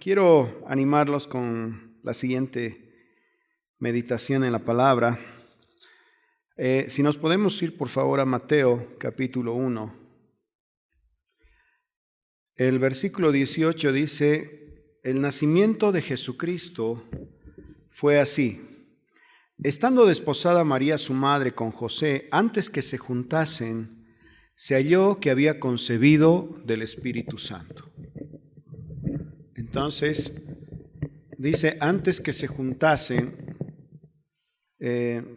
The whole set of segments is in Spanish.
quiero animarlos con la siguiente meditación en la palabra. Si nos podemos ir por favor a Mateo capítulo 1. El versículo 18 dice: el nacimiento de Jesucristo fue así. Estando desposada María su madre con José, antes que se juntasen, se halló que había concebido del Espíritu Santo. Entonces, dice antes que se juntasen,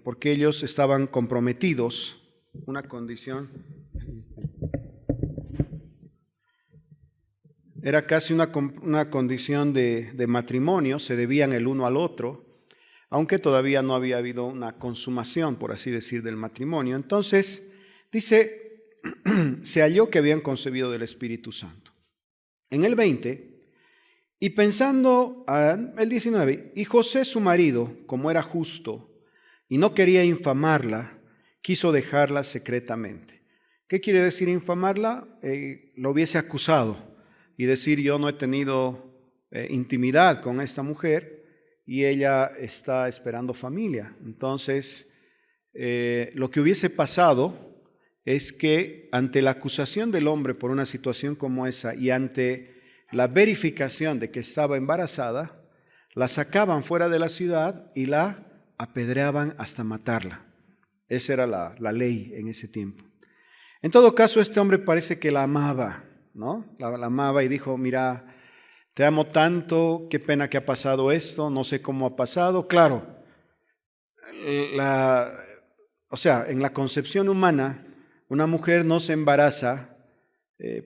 porque ellos estaban comprometidos, una condición. Era casi una condición de matrimonio, se debían el uno al otro, aunque todavía no había habido una consumación, por así decir, del matrimonio. Entonces, dice, se halló que habían concebido del Espíritu Santo. En el 20, y pensando, el 19, y José su marido, como era justo, y no quería infamarla, quiso dejarla secretamente. ¿Qué quiere decir infamarla? Lo hubiese acusado y decir: yo no he tenido intimidad con esta mujer y ella está esperando familia. Entonces, lo que hubiese pasado es que ante la acusación del hombre por una situación como esa y ante la verificación de que estaba embarazada, la sacaban fuera de la ciudad y la apedreaban hasta matarla. Esa era la ley en ese tiempo. En todo caso, este hombre parece que la amaba, ¿no? La amaba y dijo: mira, te amo tanto, qué pena que ha pasado esto, no sé cómo ha pasado. Claro, en la concepción humana, una mujer no se embaraza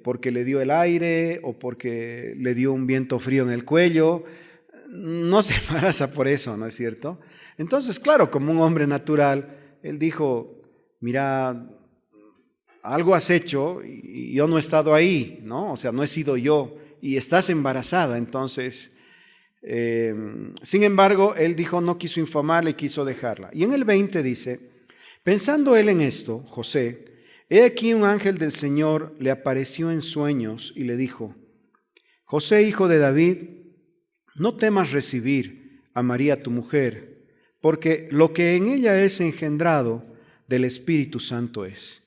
porque le dio el aire o porque le dio un viento frío en el cuello. No se embaraza por eso, ¿no es cierto? Entonces, claro, como un hombre natural, él dijo: mira, algo has hecho y yo no he estado ahí, ¿no? O sea, no he sido yo y estás embarazada. Entonces, sin embargo, él dijo, no quiso infamarla y quiso dejarla. Y en el 20 dice: pensando él en esto, José, he aquí un ángel del Señor le apareció en sueños y le dijo: José, hijo de David, no temas recibir a María tu mujer, porque lo que en ella es engendrado del Espíritu Santo es.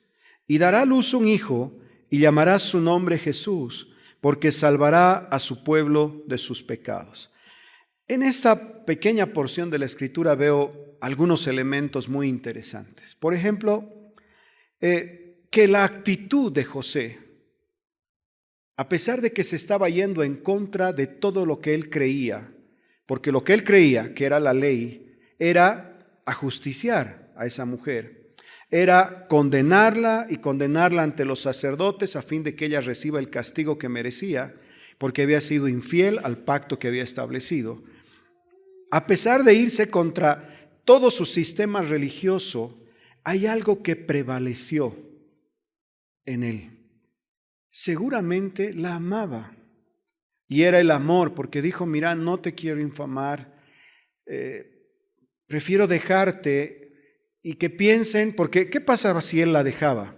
Y dará a luz un hijo y llamará su nombre Jesús, porque salvará a su pueblo de sus pecados. En esta pequeña porción de la Escritura veo algunos elementos muy interesantes. Por ejemplo, que la actitud de José, a pesar de que se estaba yendo en contra de todo lo que él creía, porque lo que él creía, que era la ley, era ajusticiar a esa mujer, era condenarla y condenarla ante los sacerdotes a fin de que ella reciba el castigo que merecía, porque había sido infiel al pacto que había establecido. A pesar de irse contra todo su sistema religioso, hay algo que prevaleció en él. Seguramente la amaba. Y era el amor, porque dijo: mira, no te quiero infamar, prefiero dejarte y que piensen, porque ¿qué pasaba si él la dejaba?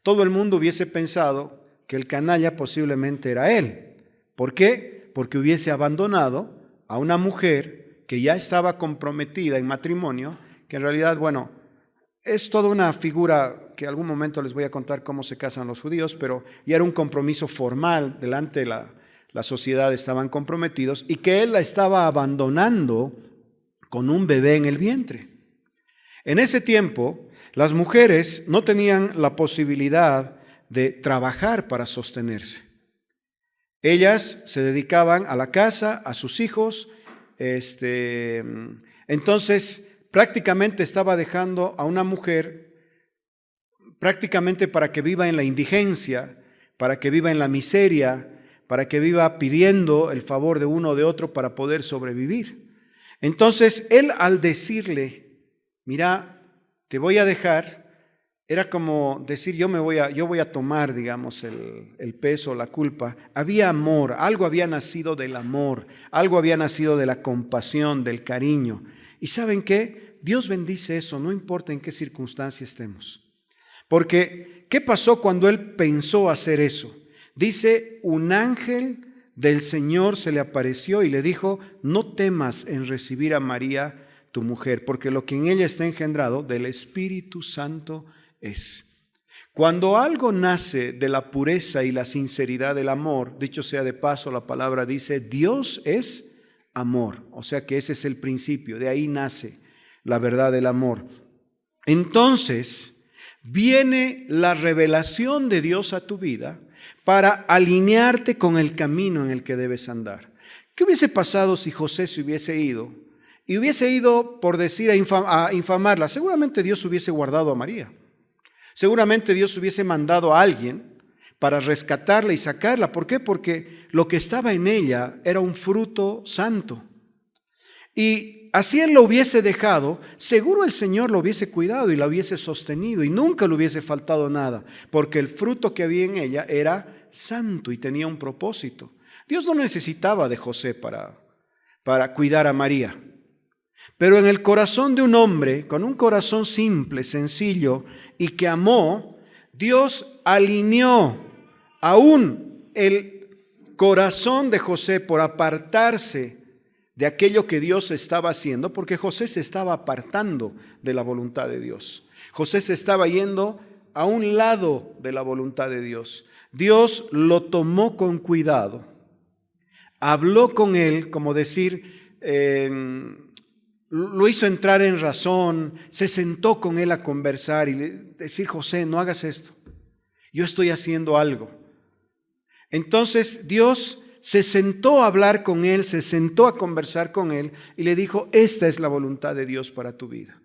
Todo el mundo hubiese pensado que el canalla posiblemente era él. ¿Por qué? Porque hubiese abandonado a una mujer que ya estaba comprometida en matrimonio, que en realidad, bueno, es toda una figura que algún momento les voy a contar cómo se casan los judíos, pero ya era un compromiso formal delante de la sociedad, estaban comprometidos, y que él la estaba abandonando con un bebé en el vientre. En ese tiempo, las mujeres no tenían la posibilidad de trabajar para sostenerse. Ellas se dedicaban a la casa, a sus hijos. Entonces, prácticamente estaba dejando a una mujer prácticamente para que viva en la indigencia, para que viva en la miseria, para que viva pidiendo el favor de uno o de otro para poder sobrevivir. Entonces, él al decirle: mira, te voy a dejar, era como decir: yo voy a tomar, digamos, el peso, la culpa. Había amor, algo había nacido del amor, algo había nacido de la compasión, del cariño. ¿Y saben qué? Dios bendice eso, no importa en qué circunstancia estemos. Porque, ¿qué pasó cuando él pensó hacer eso? Dice: un ángel del Señor se le apareció y le dijo: no temas en recibir a María, tu mujer, porque lo que en ella está engendrado del Espíritu Santo es. Cuando algo nace de la pureza y la sinceridad del amor, dicho sea de paso, la palabra dice: Dios es amor. O sea que ese es el principio, de ahí nace la verdad del amor. Entonces viene la revelación de Dios a tu vida para alinearte con el camino en el que debes andar. ¿Qué hubiese pasado si José se hubiese ido? Y hubiese ido, por decir, a infamarla. Seguramente Dios hubiese guardado a María. Seguramente Dios hubiese mandado a alguien para rescatarla y sacarla. ¿Por qué? Porque lo que estaba en ella era un fruto santo. Y así Él lo hubiese dejado, seguro el Señor lo hubiese cuidado y la hubiese sostenido y nunca le hubiese faltado nada, porque el fruto que había en ella era santo y tenía un propósito. Dios no necesitaba de José para cuidar a María. Pero en el corazón de un hombre, con un corazón simple, sencillo y que amó, Dios alineó aún el corazón de José por apartarse de aquello que Dios estaba haciendo, porque José se estaba apartando de la voluntad de Dios. José se estaba yendo a un lado de la voluntad de Dios. Dios lo tomó con cuidado, habló con él, como decir, lo hizo entrar en razón, se sentó con él a conversar y decir: José, no hagas esto, yo estoy haciendo algo. Entonces Dios se sentó a hablar con él, se sentó a conversar con él y le dijo: esta es la voluntad de Dios para tu vida.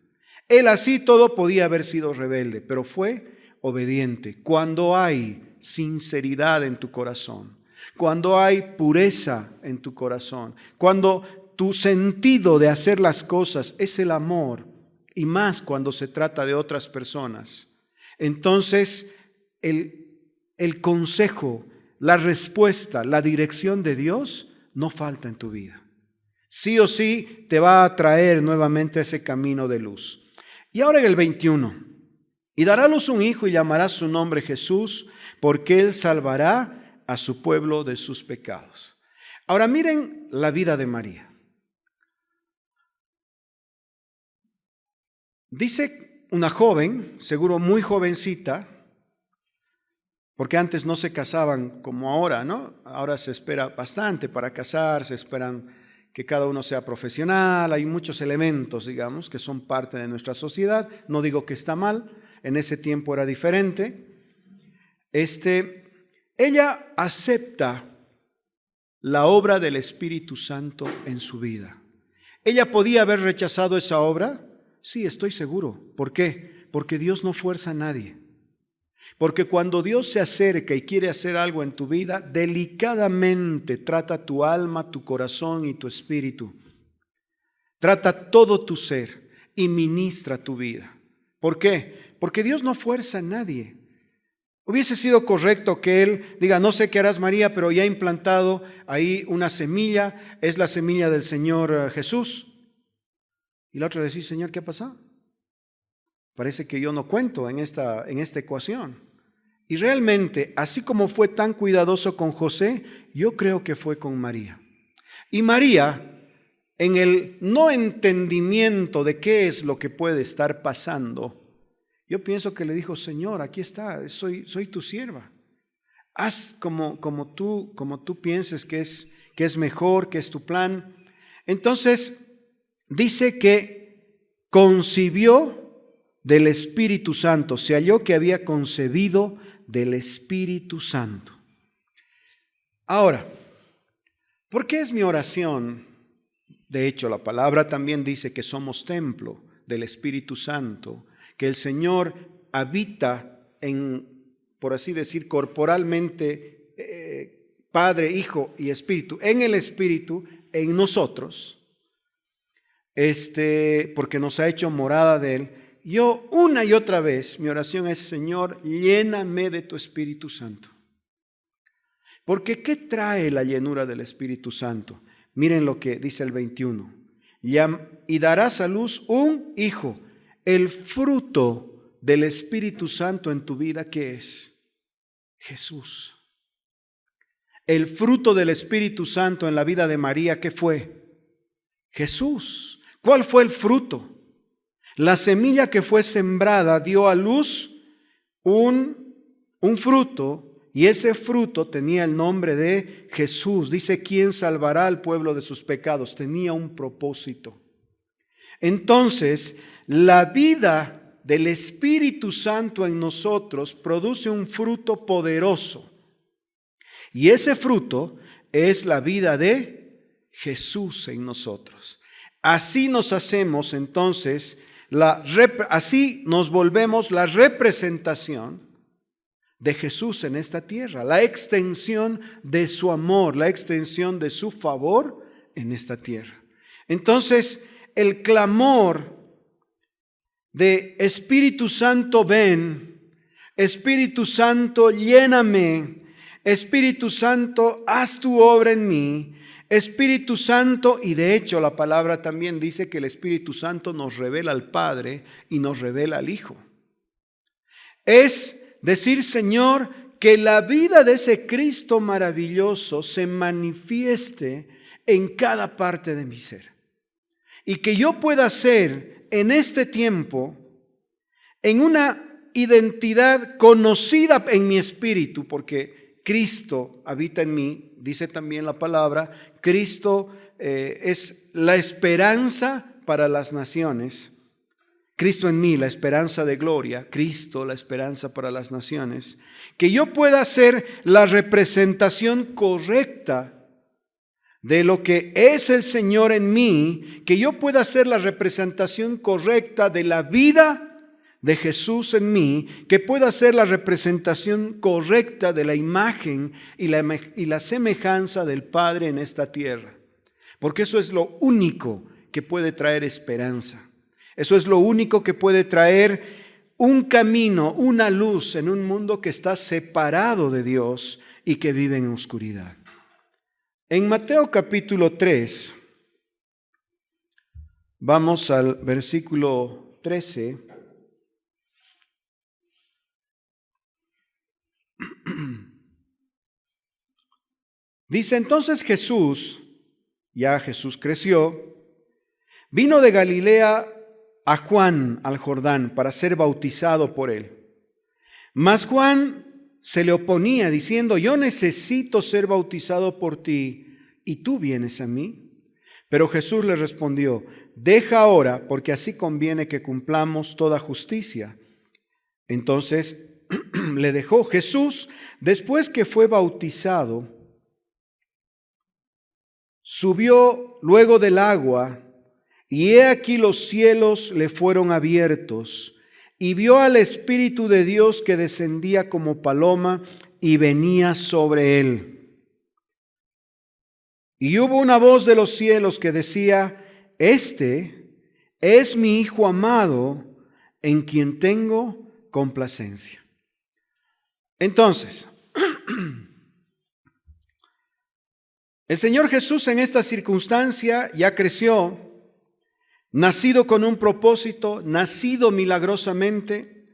Él así todo podía haber sido rebelde, pero fue obediente. Cuando hay sinceridad en tu corazón, cuando hay pureza en tu corazón, cuando tu sentido de hacer las cosas es el amor, y más cuando se trata de otras personas, entonces el consejo, la respuesta, la dirección de Dios no falta en tu vida. Sí o sí te va a traer nuevamente a ese camino de luz. Y ahora en el 21, y dará a luz un hijo y llamará su nombre Jesús, porque él salvará a su pueblo de sus pecados. Ahora miren la vida de María. Dice una joven, seguro muy jovencita, porque antes no se casaban como ahora, ¿no? Ahora se espera bastante para casarse, esperan que cada uno sea profesional, hay muchos elementos, digamos, que son parte de nuestra sociedad. No digo que está mal, en ese tiempo era diferente. Ella acepta la obra del Espíritu Santo en su vida. ¿Ella podía haber rechazado esa obra? Sí, estoy seguro. ¿Por qué? Porque Dios no fuerza a nadie. Porque cuando Dios se acerca y quiere hacer algo en tu vida, delicadamente trata tu alma, tu corazón y tu espíritu. Trata todo tu ser y ministra tu vida. ¿Por qué? Porque Dios no fuerza a nadie. Hubiese sido correcto que Él diga: no sé qué harás, María, pero ya he implantado ahí una semilla, es la semilla del Señor Jesús. Y la otra decir: Señor, ¿qué ha pasado? Parece que yo no cuento en esta ecuación. Y realmente, así como fue tan cuidadoso con José, yo creo que fue con María. Y María, en el no entendimiento de qué es lo que puede estar pasando, yo pienso que le dijo: Señor, aquí está, soy tu sierva. Haz como tú pienses que es mejor, que es tu plan. Entonces, dice que concibió del Espíritu Santo, se halló que había concebido del Espíritu Santo. Ahora, ¿por qué es mi oración? De hecho, la palabra también dice que somos templo del Espíritu Santo, que el Señor habita por así decir, corporalmente, Padre, Hijo y Espíritu, en el Espíritu, en nosotros, porque nos ha hecho morada de Él. Yo una y otra vez, mi oración es: Señor, lléname de tu Espíritu Santo. Porque ¿qué trae la llenura del Espíritu Santo? Miren lo que dice el 21. Y darás a luz un hijo. El fruto del Espíritu Santo en tu vida, ¿qué es? Jesús. el fruto del Espíritu Santo en la vida de María, ¿qué fue? Jesús. ¿Cuál fue el fruto? La semilla que fue sembrada dio a luz un fruto, y ese fruto tenía el nombre de Jesús. Dice, ¿quién salvará al pueblo de sus pecados? Tenía un propósito. Entonces, la vida del Espíritu Santo en nosotros produce un fruto poderoso. Y ese fruto es la vida de Jesús en nosotros. Así nos hacemos entonces, así nos volvemos la representación de Jesús en esta tierra, la extensión de su amor, la extensión de su favor en esta tierra. Entonces, el clamor de Espíritu Santo, ven, Espíritu Santo, lléname, Espíritu Santo, haz tu obra en mí, Espíritu Santo, y de hecho la palabra también dice que el Espíritu Santo nos revela al Padre y nos revela al Hijo. Es decir, Señor, que la vida de ese Cristo maravilloso se manifieste en cada parte de mi ser. Y que yo pueda ser en este tiempo, en una identidad conocida en mi espíritu, porque Cristo habita en mí, dice también la palabra, Cristo es la esperanza para las naciones. Cristo en mí, la esperanza de gloria, Cristo, la esperanza para las naciones, que yo pueda ser la representación correcta de lo que es el Señor en mí, que yo pueda ser la representación correcta de la vida de Jesús en mí, que pueda ser la representación correcta de la imagen y la semejanza del Padre en esta tierra, porque eso es lo único que puede traer esperanza. Eso es lo único que puede traer un camino, una luz en un mundo que está separado de Dios y que vive en oscuridad. En Mateo capítulo 3, vamos al versículo 13. Dice, entonces Jesús, ya Jesús creció, vino de Galilea a Juan al Jordán para ser bautizado por él. Mas Juan se le oponía diciendo, yo necesito ser bautizado por ti y tú vienes a mí. Pero Jesús le respondió, deja ahora, porque así conviene que cumplamos toda justicia. Entonces le dejó. Jesús, después que fue bautizado, subió luego del agua, y he aquí los cielos le fueron abiertos, y vio al Espíritu de Dios que descendía como paloma y venía sobre él. Y hubo una voz de los cielos que decía, este es mi Hijo amado, en quien tengo complacencia. Entonces, el Señor Jesús en esta circunstancia ya creció, nacido con un propósito, nacido milagrosamente,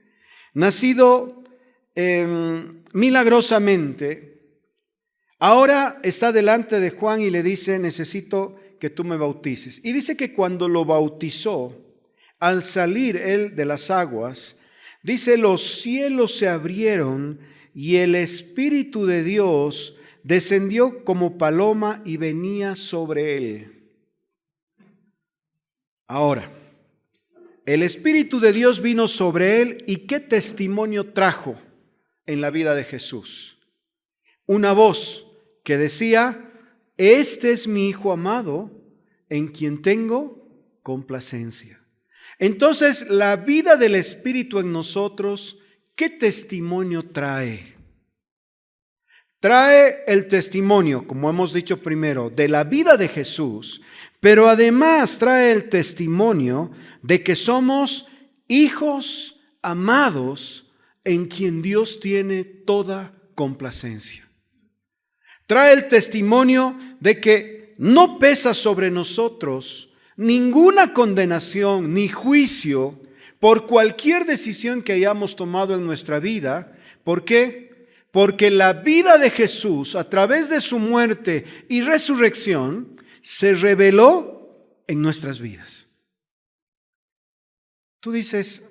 ahora está delante de Juan y le dice, necesito que tú me bautices. Y dice que cuando lo bautizó, al salir él de las aguas, dice, los cielos se abrieron y el Espíritu de Dios descendió como paloma y venía sobre él. Ahora, el Espíritu de Dios vino sobre él y ¿qué testimonio trajo en la vida de Jesús? Una voz que decía, este es mi Hijo amado, en quien tengo complacencia. Entonces, la vida del Espíritu en nosotros, ¿qué testimonio trae? Trae el testimonio, como hemos dicho primero, de la vida de Jesús, pero además trae el testimonio de que somos hijos amados en quien Dios tiene toda complacencia. Trae el testimonio de que no pesa sobre nosotros ninguna condenación ni juicio por cualquier decisión que hayamos tomado en nuestra vida. ¿Por qué? porque la vida de Jesús a través de su muerte y resurrección se reveló en nuestras vidas. Tú dices,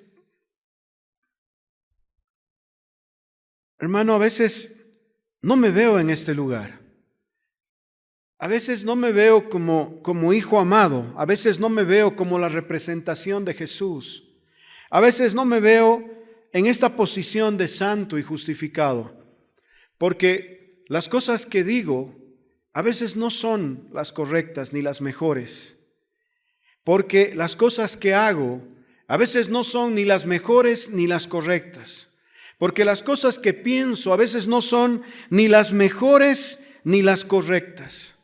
hermano, a veces no me veo en este lugar. A veces no me veo como hijo amado. A veces no me veo como la representación de Jesús. A veces no me veo en esta posición de santo y justificado. Porque las cosas que digo a veces no son las correctas ni las mejores. Porque las cosas que hago a veces no son ni las mejores ni las correctas. Porque las cosas que pienso a veces no son ni las mejores ni las correctas.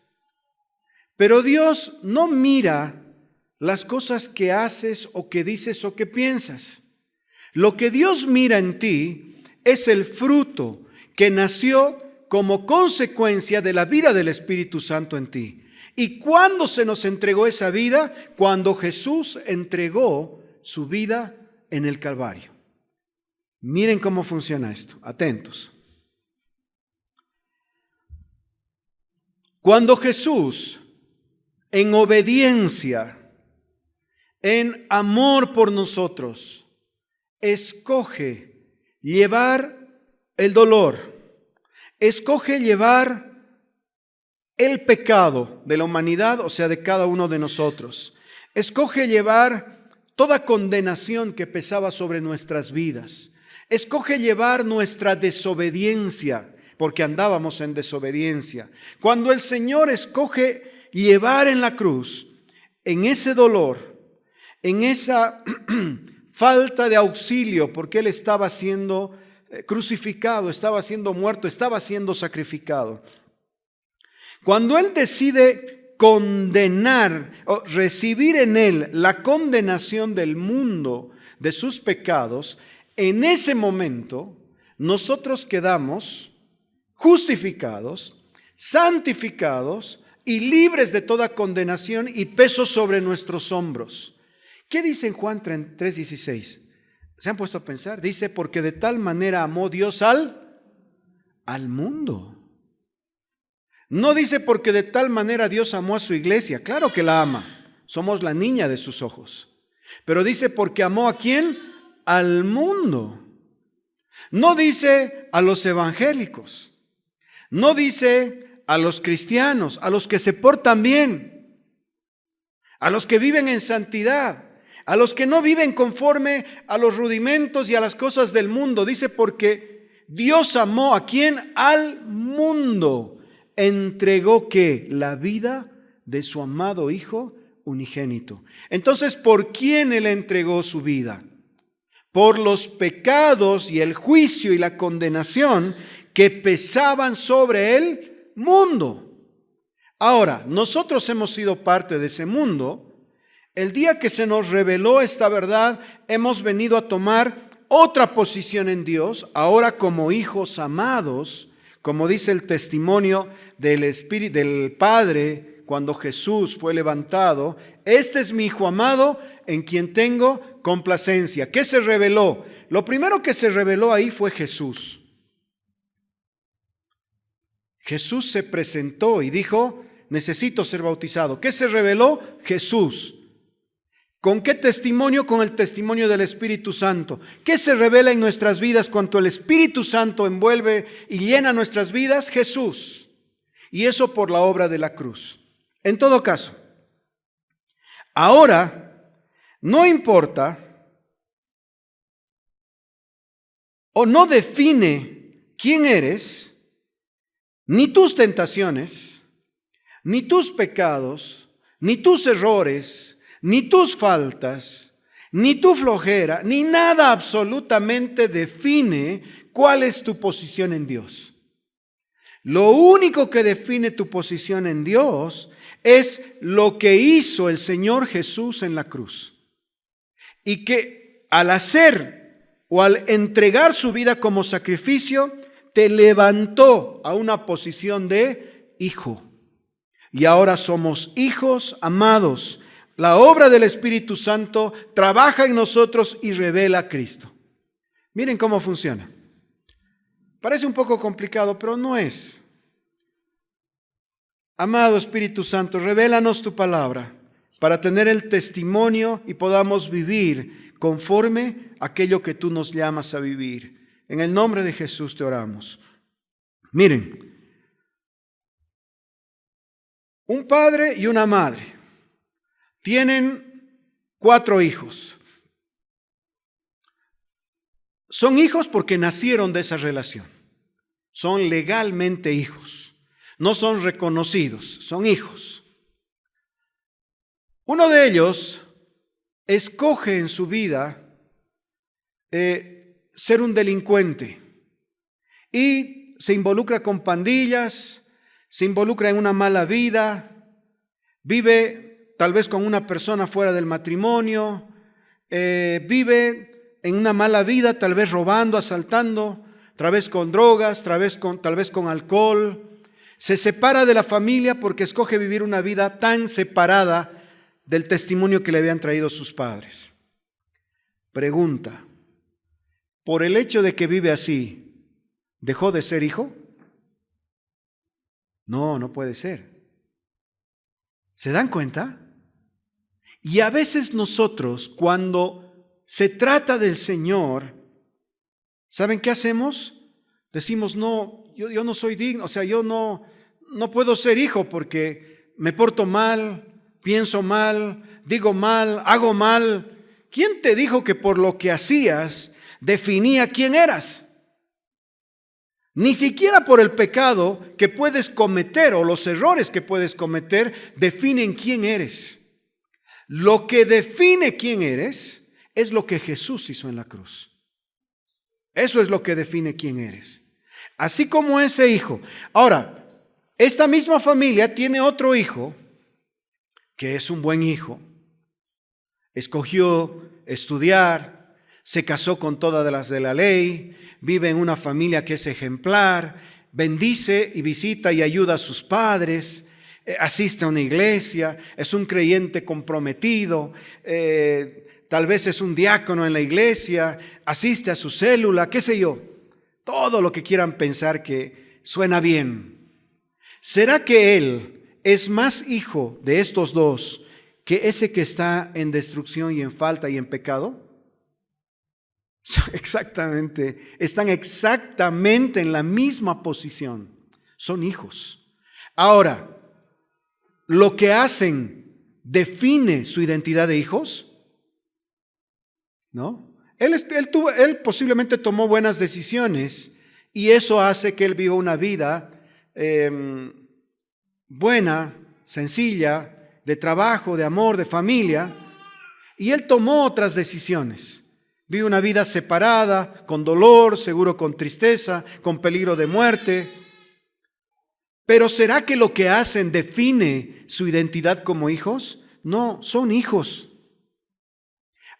Pero Dios no mira las cosas que haces o que dices o que piensas. Lo que Dios mira en ti es el fruto que nació como consecuencia de la vida del Espíritu Santo en ti. ¿Y cuándo se nos entregó esa vida? Cuando Jesús entregó su vida en el Calvario. Miren cómo funciona esto, atentos. Cuando Jesús, en obediencia, en amor por nosotros, escoge llevar el dolor, escoge llevar el pecado de la humanidad, o sea, de cada uno de nosotros, escoge llevar toda condenación que pesaba sobre nuestras vidas, escoge llevar nuestra desobediencia, porque andábamos en desobediencia. Cuando el Señor escoge llevar en la cruz, en ese dolor, en esa falta de auxilio, porque Él estaba siendo crucificado, estaba siendo muerto, estaba siendo sacrificado. Cuando Él decide condenar o recibir en Él la condenación del mundo de sus pecados, en ese momento nosotros quedamos justificados, santificados y libres de toda condenación y peso sobre nuestros hombros. ¿Qué dice en Juan 3:16? ¿Se han puesto a pensar? Dice, porque de tal manera amó Dios al mundo. No dice porque de tal manera Dios amó a su iglesia. Claro que la ama. Somos la niña de sus ojos. Pero dice porque amó ¿a quién? Al mundo. No dice a los evangélicos. No dice a los cristianos, a los que se portan bien, a los que viven en santidad, a los que no viven conforme a los rudimentos y a las cosas del mundo. Dice porque Dios amó ¿a quién? Al mundo. Entregó ¿qué? La vida de su amado Hijo unigénito. Entonces, ¿por quién Él entregó su vida? Por los pecados y el juicio y la condenación que pesaban sobre el mundo. Ahora, nosotros hemos sido parte de ese mundo. El día que se nos reveló esta verdad, hemos venido a tomar otra posición en Dios, ahora como hijos amados, como dice el testimonio del Espíritu, del Padre, cuando Jesús fue levantado. Este es mi Hijo amado, en quien tengo complacencia. ¿Qué se reveló? Lo primero que se reveló ahí fue Jesús. Jesús se presentó y dijo, necesito ser bautizado. ¿Qué se reveló? Jesús. ¿Con qué testimonio? Con el testimonio del Espíritu Santo. ¿Qué se revela en nuestras vidas cuando el Espíritu Santo envuelve y llena nuestras vidas? Jesús. Y eso por la obra de la cruz. En todo caso, ahora no importa o no define quién eres, ni tus tentaciones, ni tus pecados, ni tus errores, ni tus faltas, ni tu flojera, ni nada absolutamente define cuál es tu posición en Dios. Lo único que define tu posición en Dios es lo que hizo el Señor Jesús en la cruz. Y que al hacer o al entregar su vida como sacrificio, te levantó a una posición de hijo. Y ahora somos hijos amados. La obra del Espíritu Santo trabaja en nosotros y revela a Cristo. Miren cómo funciona. Parece un poco complicado, pero no es. Amado Espíritu Santo, revélanos tu palabra para tener el testimonio y podamos vivir conforme a aquello que tú nos llamas a vivir. En el nombre de Jesús te oramos. Miren, un padre y una madre tienen 4 hijos. Son hijos porque nacieron de esa relación. Son legalmente hijos. No son reconocidos, son hijos. Uno de ellos escoge en su vida ser un delincuente y se involucra con pandillas, se involucra en una mala vida, vive tal vez con una persona fuera del matrimonio, vive en una mala vida, tal vez robando, asaltando, tal vez con drogas, tal vez con alcohol. Se separa de la familia porque escoge vivir una vida tan separada del testimonio que le habían traído sus padres. Pregunta, ¿por el hecho de que vive así, dejó de ser hijo? No, no puede ser. ¿Se dan cuenta? Y a veces nosotros, cuando se trata del Señor, ¿saben qué hacemos? Decimos, no, yo no soy digno, o sea, yo no puedo ser hijo porque me porto mal, pienso mal, digo mal, hago mal. ¿Quién te dijo que por lo que hacías definía quién eras? Ni siquiera por el pecado que puedes cometer o los errores que puedes cometer definen quién eres. Lo que define quién eres es lo que Jesús hizo en la cruz. Eso es lo que define quién eres. Así como ese hijo. Ahora, esta misma familia tiene otro hijo que es un buen hijo. Escogió estudiar, se casó con todas las de la ley, vive en una familia que es ejemplar, bendice y visita y ayuda a sus padres, asiste a una iglesia, es un creyente comprometido, tal vez es un diácono en la iglesia, asiste a su célula, qué sé yo, todo lo que quieran pensar que suena bien. ¿Será que él es más hijo de estos dos que ese que está en destrucción y en falta y en pecado? Exactamente, están exactamente en la misma posición. Son hijos. Ahora, ¿lo que hacen define su identidad de hijos? ¿No? Él posiblemente tomó buenas decisiones y eso hace que él viva una vida buena, sencilla, de trabajo, de amor, de familia, y él tomó otras decisiones. Vive una vida separada, con dolor, seguro con tristeza, con peligro de muerte. Pero ¿será que lo que hacen define su identidad como hijos? No, son hijos.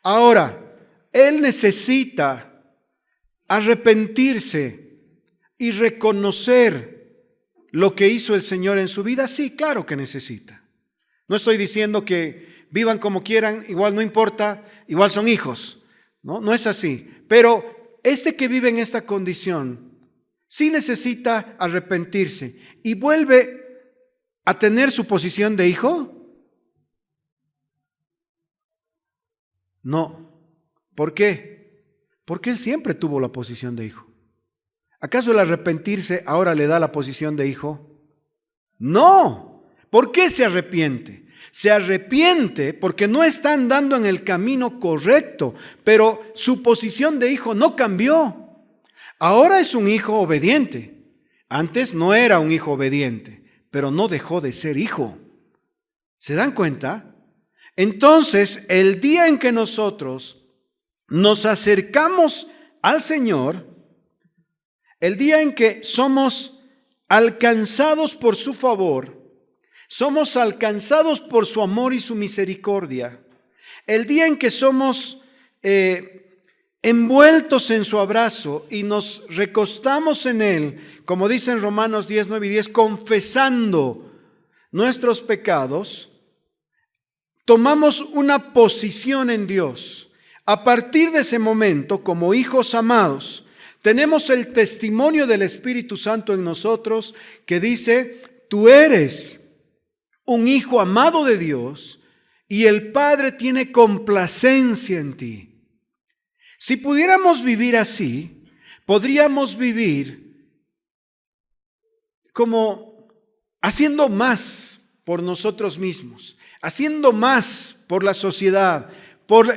Ahora, él necesita arrepentirse y reconocer lo que hizo el Señor en su vida. Sí, claro que necesita. No estoy diciendo que vivan como quieran, igual no importa, igual son hijos. No es así. Pero este que vive en esta condición sí necesita arrepentirse y vuelve a tener su posición de hijo. No. ¿Por qué? Porque él siempre tuvo la posición de hijo. ¿Acaso el arrepentirse ahora le da la posición de hijo? No. ¿Por qué se arrepiente? Se arrepiente porque no está andando en el camino correcto, pero su posición de hijo no cambió. Ahora es un hijo obediente. Antes no era un hijo obediente, pero no dejó de ser hijo. ¿Se dan cuenta? Entonces, el día en que nosotros nos acercamos al Señor, el día en que somos alcanzados por su favor, somos alcanzados por su amor y su misericordia, el día en que somos envueltos en su abrazo y nos recostamos en Él, como dice en Romanos 10, 9 y 10, confesando nuestros pecados, tomamos una posición en Dios. A partir de ese momento, como hijos amados, Tenemos el testimonio del Espíritu Santo en nosotros que dice, tú eres un hijo amado de Dios y el Padre tiene complacencia en ti. Si pudiéramos vivir así, podríamos vivir como haciendo más por nosotros mismos, haciendo más por la sociedad,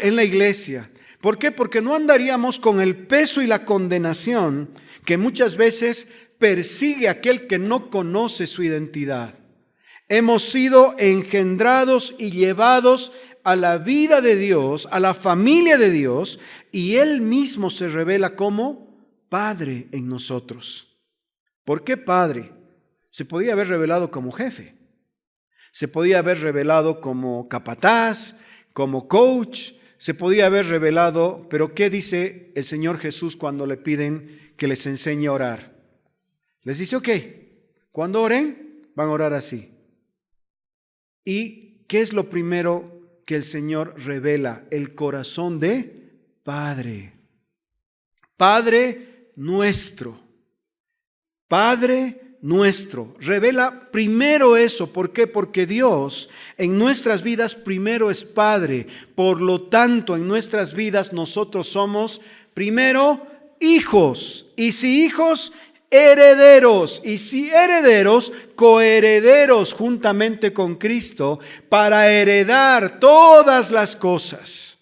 en la iglesia. ¿Por qué? Porque no andaríamos con el peso y la condenación que muchas veces persigue a aquel que no conoce su identidad. Hemos sido engendrados y llevados a la vida de Dios, a la familia de Dios, y Él mismo se revela como Padre en nosotros. ¿Por qué Padre? Se podía haber revelado como jefe, se podía haber revelado como capataz, como coach, se podía haber revelado, pero ¿qué dice el Señor Jesús cuando le piden que les enseñe a orar? Les dice, ok, cuando oren, van a orar así. ¿Y qué es lo primero que el Señor revela? El corazón de Padre. Padre nuestro. Padre nuestro. Revela primero eso. ¿Por qué? Porque Dios en nuestras vidas primero es Padre. Por lo tanto, en nuestras vidas nosotros somos primero hijos. Y si hijos, herederos. Y si herederos, coherederos juntamente con Cristo para heredar todas las cosas.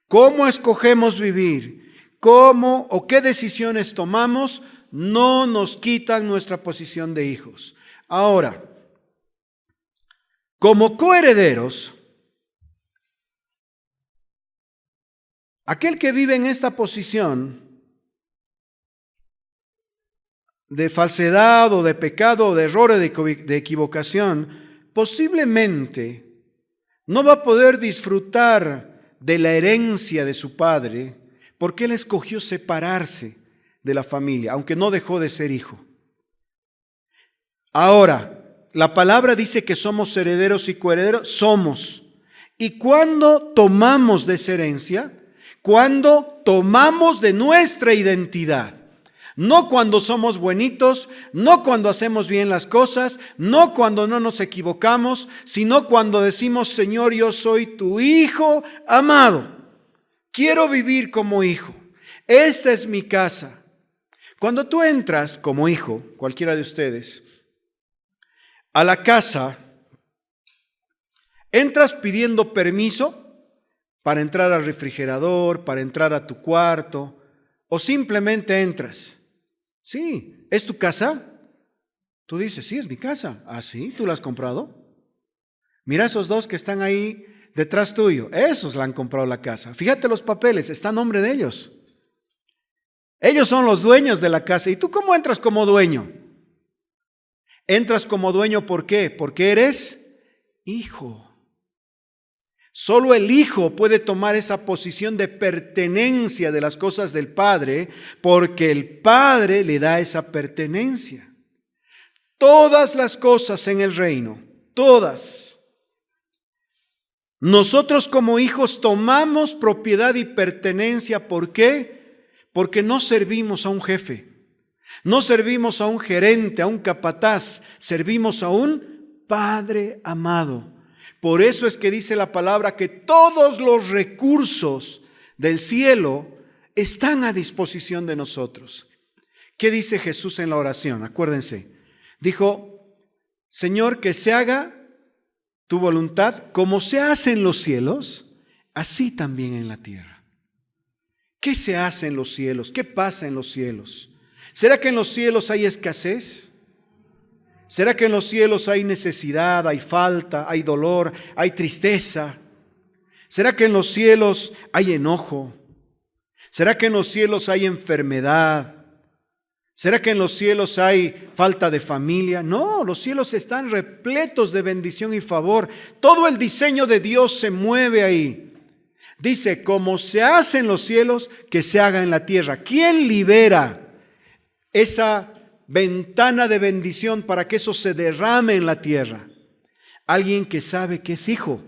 ¿Cómo escogemos vivir? ¿Cómo o qué decisiones tomamos? No nos quitan nuestra posición de hijos. Ahora, como coherederos, aquel que vive en esta posición de falsedad o de pecado o de error o de equivocación, posiblemente no va a poder disfrutar de la herencia de su padre porque él escogió separarse de la familia, aunque no dejó de ser hijo. Ahora, la palabra dice que somos herederos y coherederos, somos. ¿Y cuándo tomamos de esa herencia? Cuando tomamos de nuestra identidad. No cuando somos buenitos, no cuando hacemos bien las cosas, no cuando no nos equivocamos, sino cuando decimos, Señor, yo soy tu hijo amado. Quiero vivir como hijo. Esta es mi casa. Cuando tú entras como hijo, cualquiera de ustedes, a la casa, entras pidiendo permiso para entrar al refrigerador, para entrar a tu cuarto, o simplemente entras. Sí, ¿es tu casa? Tú dices, sí, es mi casa. ¿Ah, sí? ¿Tú la has comprado? Mira esos dos que están ahí detrás tuyo. Esos la han comprado la casa. Fíjate los papeles, está a nombre de ellos. Ellos son los dueños de la casa. ¿Y tú cómo entras como dueño? Entras como dueño, ¿por qué? Porque eres hijo. Solo el hijo puede tomar esa posición de pertenencia de las cosas del Padre, porque el Padre le da esa pertenencia. Todas las cosas en el reino, todas. Nosotros como hijos tomamos propiedad y pertenencia. ¿Por qué? Porque no servimos a un jefe, no servimos a un gerente, a un capataz, servimos a un Padre amado. Por eso es que dice la palabra que todos los recursos del cielo están a disposición de nosotros. ¿Qué dice Jesús en la oración? Acuérdense, dijo, Señor, que se haga tu voluntad como se hace en los cielos, así también en la tierra. ¿Qué se hace en los cielos? ¿Qué pasa en los cielos? ¿Será que en los cielos hay escasez? ¿Será que en los cielos hay necesidad, hay falta, hay dolor, hay tristeza? ¿Será que en los cielos hay enojo? ¿Será que en los cielos hay enfermedad? ¿Será que en los cielos hay falta de familia? No, los cielos están repletos de bendición y favor. Todo el diseño de Dios se mueve ahí. Dice, como se hace en los cielos, que se haga en la tierra. ¿Quién libera esa ventana de bendición para que eso se derrame en la tierra? Alguien que sabe que es hijo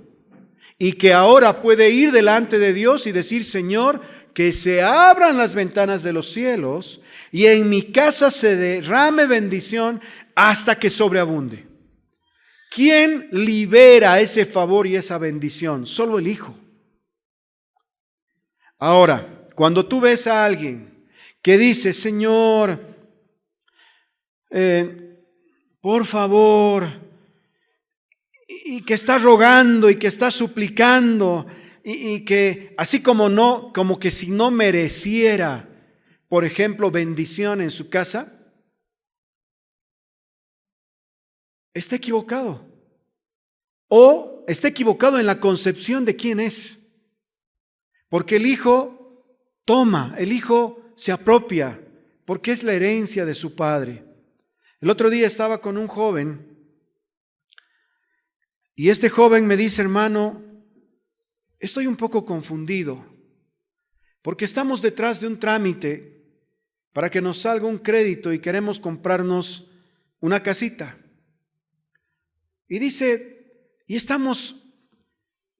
y que ahora puede ir delante de Dios y decir, Señor, que se abran las ventanas de los cielos y en mi casa se derrame bendición hasta que sobreabunde. ¿Quién libera ese favor y esa bendición? Solo el Hijo. Ahora, cuando tú ves a alguien que dice, Señor, por favor, y que está rogando y que está suplicando, y que así como que si no mereciera, por ejemplo, bendición en su casa, está equivocado. O está equivocado en la concepción de quién es. Porque el Hijo toma, el Hijo se apropia, porque es la herencia de su Padre. El otro día estaba con un joven, y este joven me dice, hermano, estoy un poco confundido, porque estamos detrás de un trámite para que nos salga un crédito y queremos comprarnos una casita. Y dice, y estamos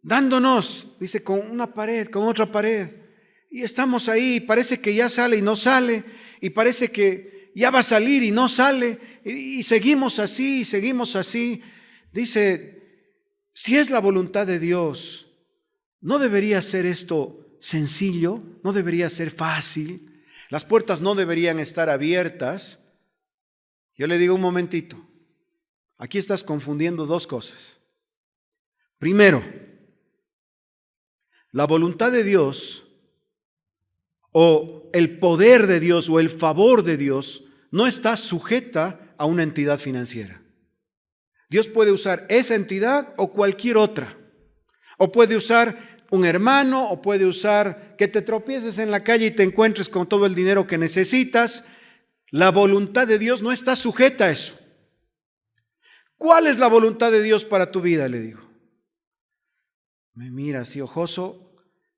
dándonos, dice, con una pared, con otra pared, y estamos ahí, parece que ya sale y no sale, y parece que ya va a salir y no sale, y seguimos así, y seguimos así. Dice, si es la voluntad de Dios, ¿no debería ser esto sencillo? ¿No debería ser fácil? Las puertas no deberían estar abiertas. Yo le digo un momentito, aquí estás confundiendo dos cosas. Primero, la voluntad de Dios o el poder de Dios o el favor de Dios no está sujeta a una entidad financiera. Dios puede usar esa entidad o cualquier otra. O puede usar un hermano, o puede usar que te tropieces en la calle y te encuentres con todo el dinero que necesitas. La voluntad de Dios no está sujeta a eso. ¿Cuál es la voluntad de Dios para tu vida? Le digo. Me mira así ojoso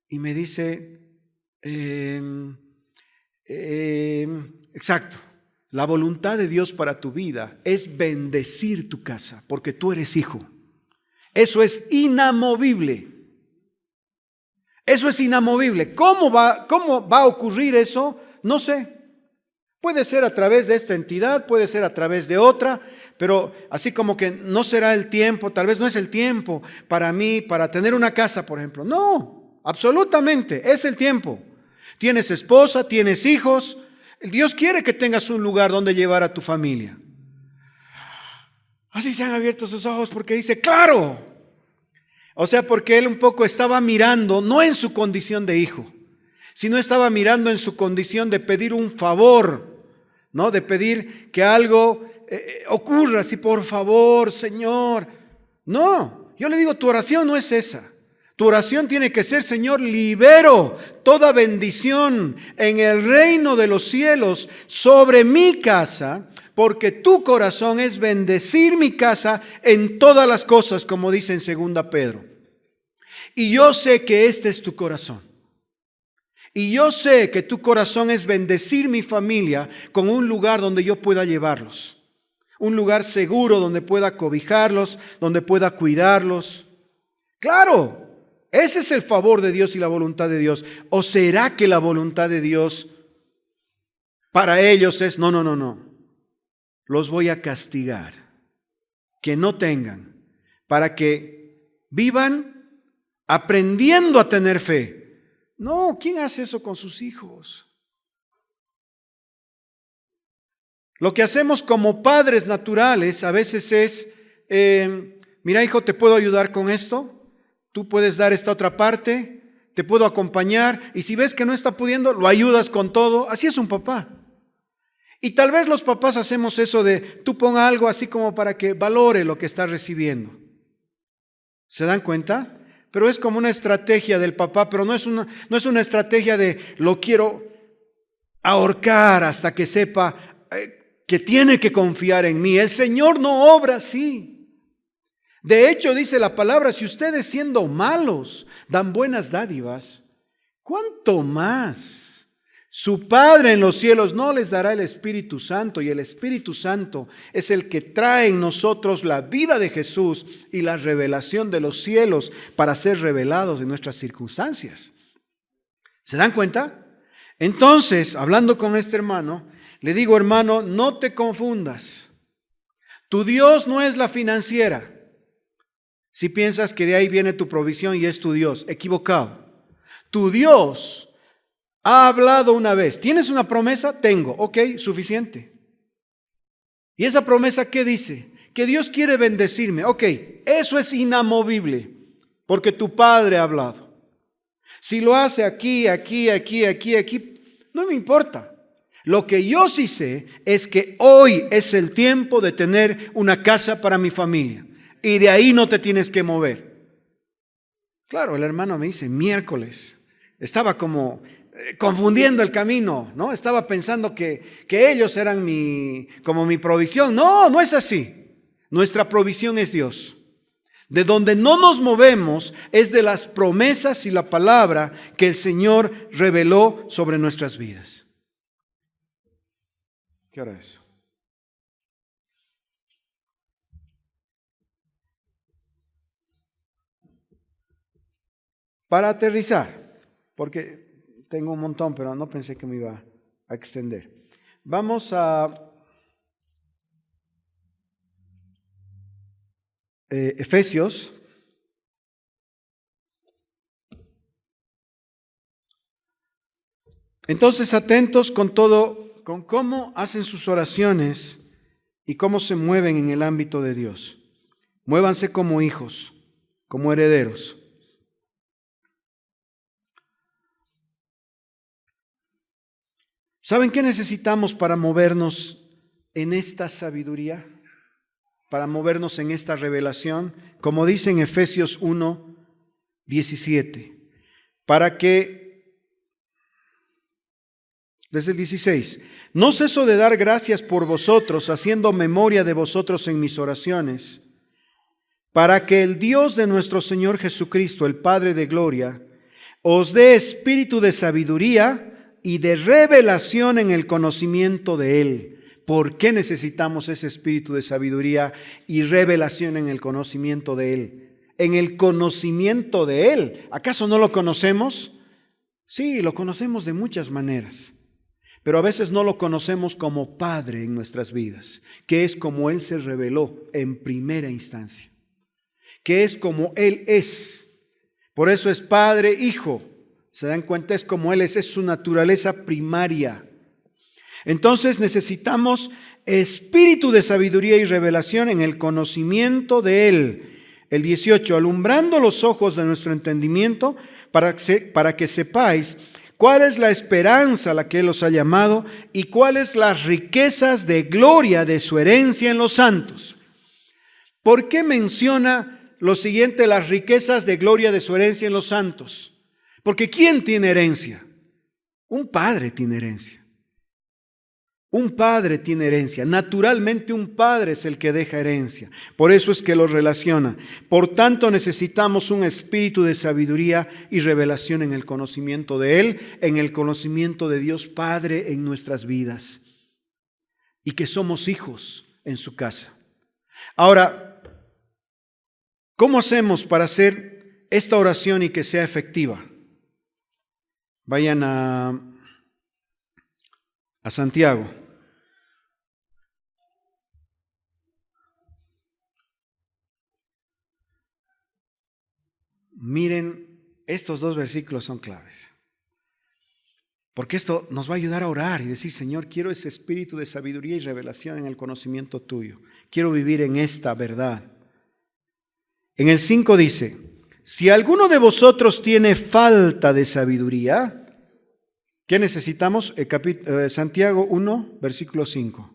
y me dice, exacto, la voluntad de Dios para tu vida es bendecir tu casa, porque tú eres hijo. Eso es inamovible. Eso es inamovible. ¿Cómo va a ocurrir eso? No sé. Puede ser a través de esta entidad, puede ser a través de otra, pero así como que no será el tiempo, tal vez no es el tiempo para mí, para tener una casa, por ejemplo. No, absolutamente, es el tiempo. Tienes esposa, tienes hijos. Dios quiere que tengas un lugar donde llevar a tu familia. Así se han abierto sus ojos porque dice, claro. O sea, porque él un poco estaba mirando, no en su condición de hijo, sino estaba mirando en su condición de pedir un favor, ¿no? De pedir que algo ocurra, así, por favor, Señor. No, yo le digo, tu oración no es esa. Tu oración tiene que ser, Señor, libero toda bendición en el reino de los cielos sobre mi casa, porque tu corazón es bendecir mi casa en todas las cosas, como dice en 2 Pedro. Y yo sé que este es tu corazón. Y yo sé que tu corazón es bendecir mi familia con un lugar donde yo pueda llevarlos. Un lugar seguro donde pueda cobijarlos, donde pueda cuidarlos. Claro. Ese es el favor de Dios y la voluntad de Dios. ¿O será que la voluntad de Dios para ellos es, no, los voy a castigar, que no tengan, para que vivan aprendiendo a tener fe? No, ¿quién hace eso con sus hijos? Lo que hacemos como padres naturales a veces es, mira hijo, ¿te puedo ayudar con esto? Tú puedes dar esta otra parte, te puedo acompañar, y si ves que no está pudiendo, lo ayudas con todo. Así es un papá. Y tal vez los papás hacemos eso de, tú pon algo así como para que valore lo que está recibiendo. ¿Se dan cuenta? Pero es como una estrategia del papá, pero no es una estrategia de, lo quiero ahorcar hasta que sepa que tiene que confiar en mí. El Señor no obra así. De hecho, dice la palabra, si ustedes siendo malos dan buenas dádivas, ¿cuánto más su Padre en los cielos no les dará el Espíritu Santo? Y el Espíritu Santo es el que trae en nosotros la vida de Jesús y la revelación de los cielos para ser revelados en nuestras circunstancias. ¿Se dan cuenta? Entonces, hablando con este hermano, le digo, hermano, no te confundas. Tu Dios no es la financiera. Si piensas que de ahí viene tu provisión y es tu Dios, equivocado. Tu Dios ha hablado una vez. ¿Tienes una promesa? Tengo. Ok, suficiente. ¿Y esa promesa qué dice? Que Dios quiere bendecirme. Ok, eso es inamovible, porque tu Padre ha hablado. Si lo hace aquí, no me importa. Lo que yo sí sé es que hoy es el tiempo de tener una casa para mi familia. Y de ahí no te tienes que mover. Claro, el hermano me dice, miércoles. Estaba como confundiendo el camino, ¿no? Estaba pensando que ellos eran como mi provisión. No, no es así. Nuestra provisión es Dios. De donde no nos movemos es de las promesas y la palabra que el Señor reveló sobre nuestras vidas. ¿Qué hora es? Para aterrizar, porque tengo un montón, pero no pensé que me iba a extender. Vamos a Efesios. Entonces, atentos con cómo hacen sus oraciones y cómo se mueven en el ámbito de Dios. Muévanse como hijos, como herederos. ¿Saben qué necesitamos para movernos en esta sabiduría? Para movernos en esta revelación, como dice en Efesios 1:17, para que, desde el 16, no ceso de dar gracias por vosotros, haciendo memoria de vosotros en mis oraciones, para que el Dios de nuestro Señor Jesucristo, el Padre de gloria, os dé espíritu de sabiduría y de revelación en el conocimiento de Él. ¿Por qué necesitamos ese espíritu de sabiduría y revelación en el conocimiento de Él? En el conocimiento de Él. ¿Acaso no lo conocemos? Sí, lo conocemos de muchas maneras, pero a veces no lo conocemos como Padre en nuestras vidas, que es como Él se reveló en primera instancia, que es como Él es. Por eso es Padre, Hijo. ¿Se dan cuenta? Es como Él es su naturaleza primaria. Entonces necesitamos espíritu de sabiduría y revelación en el conocimiento de Él. El 18, alumbrando los ojos de nuestro entendimiento para que sepáis cuál es la esperanza a la que Él os ha llamado y cuáles las riquezas de gloria de su herencia en los santos. ¿Por qué menciona lo siguiente, las riquezas de gloria de su herencia en los santos? Porque ¿quién tiene herencia? Un padre tiene herencia. Un padre tiene herencia. Naturalmente un padre es el que deja herencia. Por eso es que lo relaciona. Por tanto necesitamos un espíritu de sabiduría y revelación en el conocimiento de Él, en el conocimiento de Dios Padre en nuestras vidas. Y que somos hijos en su casa. Ahora, ¿cómo hacemos para hacer esta oración y que sea efectiva? Vayan a Santiago. Miren, estos dos versículos son claves. Porque esto nos va a ayudar a orar y decir, Señor, quiero ese espíritu de sabiduría y revelación en el conocimiento tuyo. Quiero vivir en esta verdad. En el 5 dice, si alguno de vosotros tiene falta de sabiduría, ¿qué necesitamos? Santiago 1, versículo 5.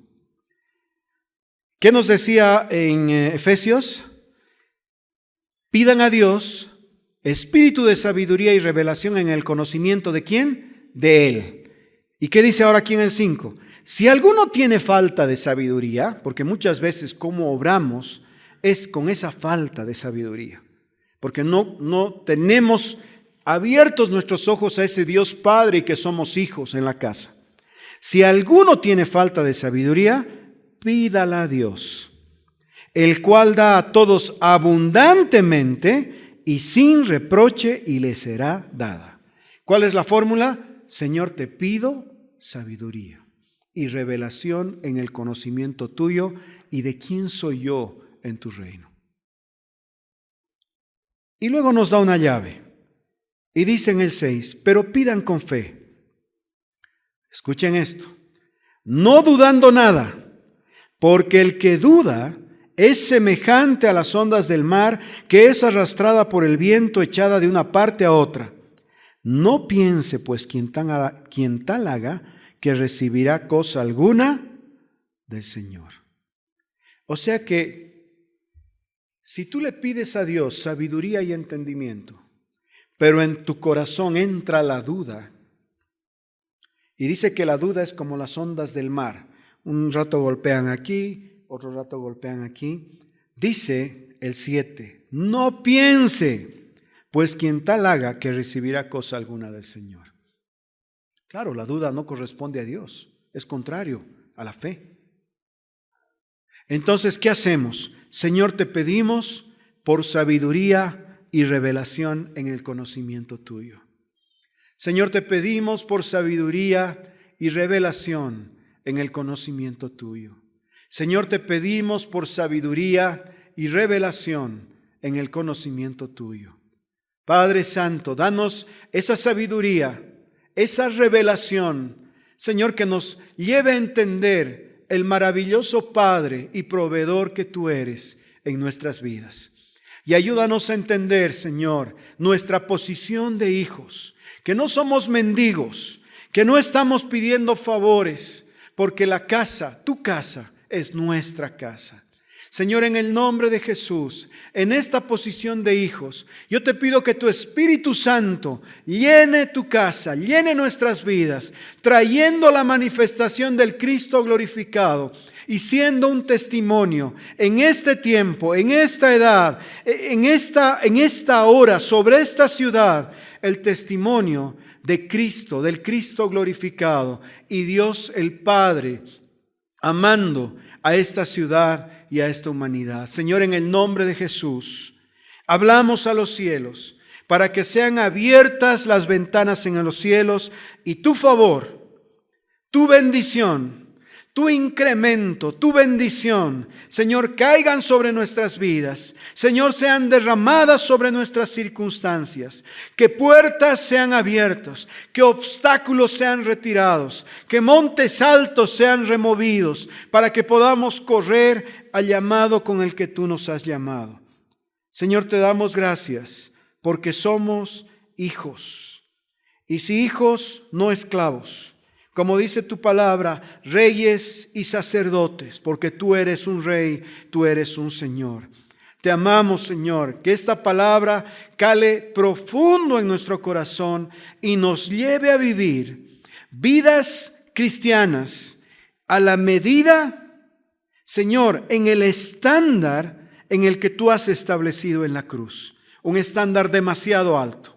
¿Qué nos decía en Efesios? Pidan a Dios espíritu de sabiduría y revelación en el conocimiento ¿de quién? De Él. ¿Y qué dice ahora aquí en el 5? Si alguno tiene falta de sabiduría, porque muchas veces como obramos es con esa falta de sabiduría, porque no tenemos abiertos nuestros ojos a ese Dios Padre y que somos hijos en la casa. Si alguno tiene falta de sabiduría, pídala a Dios, el cual da a todos abundantemente y sin reproche y le será dada. ¿Cuál es la fórmula? Señor, te pido sabiduría y revelación en el conocimiento tuyo y de quién soy yo en tu reino. Y luego nos da una llave y dice en el 6, pero pidan con fe. Escuchen esto, no dudando nada, porque el que duda es semejante a las ondas del mar, que es arrastrada por el viento, echada de una parte a otra. No piense, pues, quien tal haga, que recibirá cosa alguna del Señor. O sea que, si tú le pides a Dios sabiduría y entendimiento, pero en tu corazón entra la duda, y dice que la duda es como las ondas del mar. Un rato golpean aquí, otro rato golpean aquí. Dice el 7, no piense, pues quien tal haga que recibirá cosa alguna del Señor. Claro, la duda no corresponde a Dios, es contrario a la fe. Entonces, ¿qué hacemos? Señor, te pedimos por sabiduría y revelación en el conocimiento tuyo. Señor, te pedimos por sabiduría y revelación en el conocimiento tuyo. Señor, te pedimos por sabiduría y revelación en el conocimiento tuyo. Padre Santo, danos esa sabiduría, esa revelación, Señor, que nos lleve a entender el maravilloso Padre y proveedor que tú eres en nuestras vidas. Y ayúdanos a entender, Señor, nuestra posición de hijos, que no somos mendigos, que no estamos pidiendo favores, porque la casa, tu casa, es nuestra casa. Señor, en el nombre de Jesús, en esta posición de hijos, yo te pido que tu Espíritu Santo llene tu casa, llene nuestras vidas, trayendo la manifestación del Cristo glorificado y siendo un testimonio en este tiempo, en esta edad, en esta hora, sobre esta ciudad, el testimonio de Cristo, del Cristo glorificado y Dios el Padre amando a esta ciudad y a esta humanidad. Señor, en el nombre de Jesús, hablamos a los cielos para que sean abiertas las ventanas en los cielos y tu favor, tu bendición, tu incremento, tu bendición, Señor, caigan sobre nuestras vidas. Señor, sean derramadas sobre nuestras circunstancias. Que puertas sean abiertas, que obstáculos sean retirados, que montes altos sean removidos, para que podamos correr al llamado con el que tú nos has llamado. Señor, te damos gracias porque somos hijos. Y si hijos, no esclavos. Como dice tu palabra, reyes y sacerdotes, porque tú eres un rey, tú eres un Señor. Te amamos, Señor, que esta palabra cale profundo en nuestro corazón y nos lleve a vivir vidas cristianas a la medida, Señor, en el estándar en el que tú has establecido en la cruz. Un estándar demasiado alto.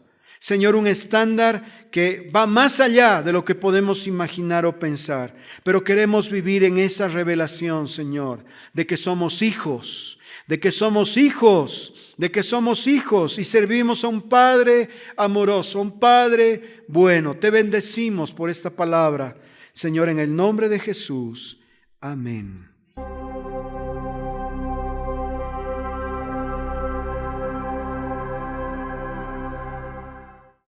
Señor, un estándar que va más allá de lo que podemos imaginar o pensar. Pero queremos vivir en esa revelación, Señor, de que somos hijos, de que somos hijos, de que somos hijos y servimos a un Padre amoroso, un Padre bueno. Te bendecimos por esta palabra, Señor, en el nombre de Jesús. Amén.